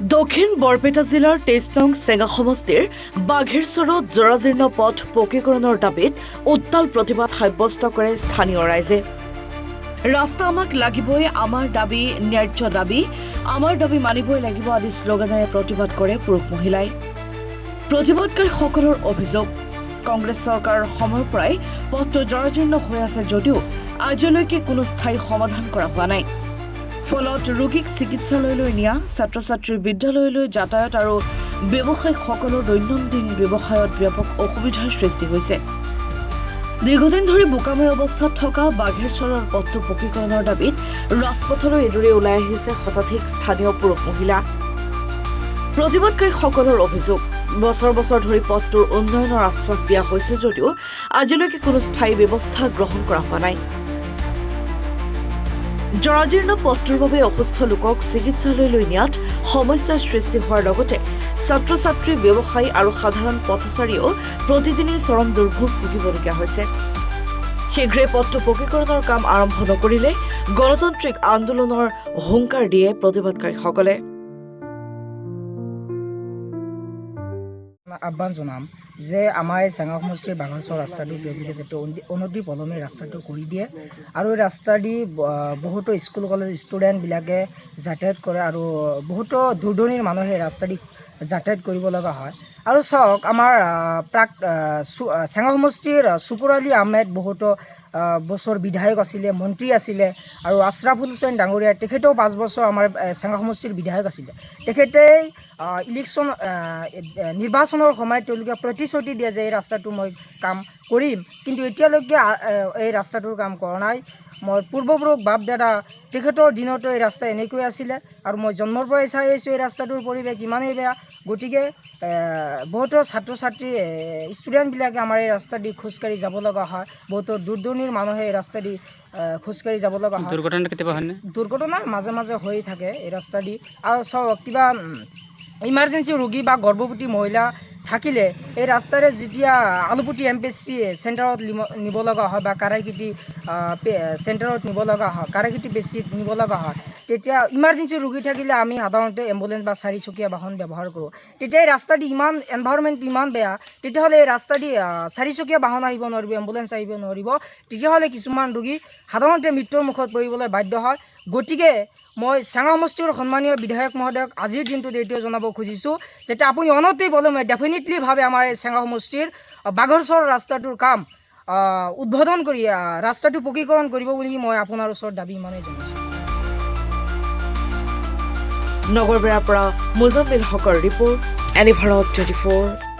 দক্ষিণ বৰপেটা জিলাৰ ২৩ নং চেঙা সমষ্টিৰ বাঘেৰচৰত জৰাজীৰ্ণ পথ পকীকৰণৰ দাবীত উত্তাল প্ৰতিবাদ সাব্যস্ত কৰে স্থানীয় ৰাইজে। ৰাস্তা আমাক লাগিবই, আমাৰ দাবী ন্যায্য দাবী, আমাৰ দাবী মানিবই লাগিব আদি শ্লোগানেৰে প্ৰতিবাদ কৰে পুৰুষ মহিলাই। প্ৰতিবাদকাৰীসকলৰ অভিযোগ, কংগ্ৰেছ চৰকাৰৰ সময়ৰ পৰাই পথটো জৰাজীৰ্ণ হৈ আছে যদিও আজিলৈকে কোনো স্থায়ী সমাধান কৰা হোৱা নাই। ফলত ৰোগীক চিকিৎসালয়লৈ নিয়া, ছাত্ৰ ছাত্ৰীৰ বিদ্যালয়লৈ যাতায়াত আৰু ব্যৱসায়ীসকলৰ দৈনন্দিন ব্যৱসায়ত ব্যাপক অসুবিধাৰ সৃষ্টি হৈছে। দীৰ্ঘদিন ধৰি বোকাময় অৱস্থাত থকা বাঘেৰচৰৰ পথটো পকীকৰণৰ দাবীত ৰাজপথলৈ এদৰে ওলাই আহিছে শতাধিক স্থানীয় পুৰুষ মহিলা। প্ৰতিবাদকাৰীসকলৰ অভিযোগ, বছৰ বছৰ ধৰি পথটোৰ উন্নয়নৰ আশ্বাস দিয়া হৈছে যদিও আজিলৈকে কোনো স্থায়ী ব্যৱস্থা গ্ৰহণ কৰা হোৱা নাই। জৰাজীৰ্ণ পথটোৰ বাবে অসুস্থ লোকক চিকিৎসালয়লৈ নিয়াত সমস্যাৰ সৃষ্টি হোৱাৰ লগতে ছাত্ৰ ছাত্ৰী, ব্যৱসায়ী আৰু সাধাৰণ পথচাৰীয়েও প্ৰতিদিনেই চৰম দুৰ্ভোগ ভুগিবলগীয়া হৈছে। শীঘ্ৰে পথটো পকীকৰণৰ কাম আৰম্ভ নকৰিলে গণতান্ত্ৰিক আন্দোলনৰ হুংকাৰ দিয়ে প্ৰতিবাদকাৰীসকলে। আহ্বান জনাম যে আমাৰ এই চেঙা সমষ্টিৰ বাঘেৰচৰ ৰাস্তাটো যাতে অনতি পলমে ৰাস্তাটো কৰি দিয়ে আৰু এই ৰাস্তা দি বহুতো স্কুল কলেজ ষ্টুডেণ্টবিলাকে যাতায়াত কৰে আৰু বহুতো দূৰ দূৰণিৰ মানুহে ৰাস্তা দি যাতায়াত কৰিব লগা হয়। আৰু চাওক, আমাৰ চেঙা সমষ্টিৰ চুকুৰ আলী আহমেদ বহুতো বছৰ বিধায়ক আছিলে, মন্ত্ৰী আছিলে আৰু আশ্ৰাফুল হুছেইন ডাঙৰীয়া তেখেতেও 5 বছৰ আমাৰ চেঙা সমষ্টিৰ বিধায়ক আছিলে। তেখেতেই নিৰ্বাচনৰ সময়ত তেওঁলোকে প্ৰতিশ্ৰুতি দিয়ে যে এই ৰাস্তাটো মই কাম কৰিম, কিন্তু এতিয়ালৈকে এই ৰাস্তাটোৰ কাম কৰা নাই। মই পূৰ্বপুৰুষ বাপ দাদা তেখেতৰ দিনতো এই ৰাস্তা এনেকৈ আছিলে আৰু মই জন্মৰ পৰাই চাই আহিছোঁ এই ৰাস্তাটোৰ পৰিৱেশ ইমানেই বেয়া। গতিকে বহুতো ছাত্ৰ ছাত্ৰী, ষ্টুডেণ্টবিলাকে আমাৰ এই ৰাস্তা দি খোজকাঢ়ি যাব লগা হয়। বহুতো দূৰ দূৰণিৰ মানুহে এই ৰাস্তা দি খোজকাঢ়ি যাব লগা হয়। দুৰ্ঘটনা কেতিয়াবা হয়নে? দুৰ্ঘটনা মাজে মাজে হৈ থাকে এই ৰাস্তা দি। আৰু চাওক, কিবা ইমাৰ্জেঞ্চি ৰোগী বা গৰ্ভৱতী মহিলা থাকিলে এই ৰাস্তাৰে যেতিয়া আলুপুটি MPSC চেণ্টাৰত নিব লগা হয় বা কাৰাইকিটি চেণ্টাৰত নিব লগা হয়, কাৰাইকিটি বেছিত নিব লগা হয়, তেতিয়া ইমাৰ্জেঞ্চি ৰোগী থাকিলে আমি সাধাৰণতে এম্বুলেঞ্চ বা 4চকীয়া বাহন ব্যৱহাৰ কৰোঁ। তেতিয়া এই ৰাস্তা দি এনভাইৰনমেণ্টটো ইমান বেয়া, তেতিয়াহ'লে এই ৰাস্তা দি 4চকীয়া বাহন আহিব নোৱাৰিব, এম্বুলেঞ্চ আহিব নোৱাৰিব। তেতিয়াহ'লে কিছুমান ৰোগী সাধাৰণতে মৃত্যুৰ মুখত পৰিবলৈ বাধ্য হয়। গতিকে মই চেঙা সমষ্টিৰ সন্মানীয় বিধায়ক মহোদয়ক আজিৰ দিনটোত এইটোৱে জনাব খুজিছোঁ যাতে আপুনি অনতি পলমে ডেফিনেটলিভাৱে আমাৰ এই চেঙা সমষ্টিৰ বাঘেৰচৰ ৰাস্তাটোৰ কাম উদ্বোধন কৰি ৰাস্তাটো পকীকৰণ কৰিব বুলি মই আপোনাৰ ওচৰত দাবী ইমানেই জনাইছোঁ। নগৰবেৰাৰ পৰা মুজাম্মিল হকৰ ৰিপৰ্ট, এনি ভাৰত 24।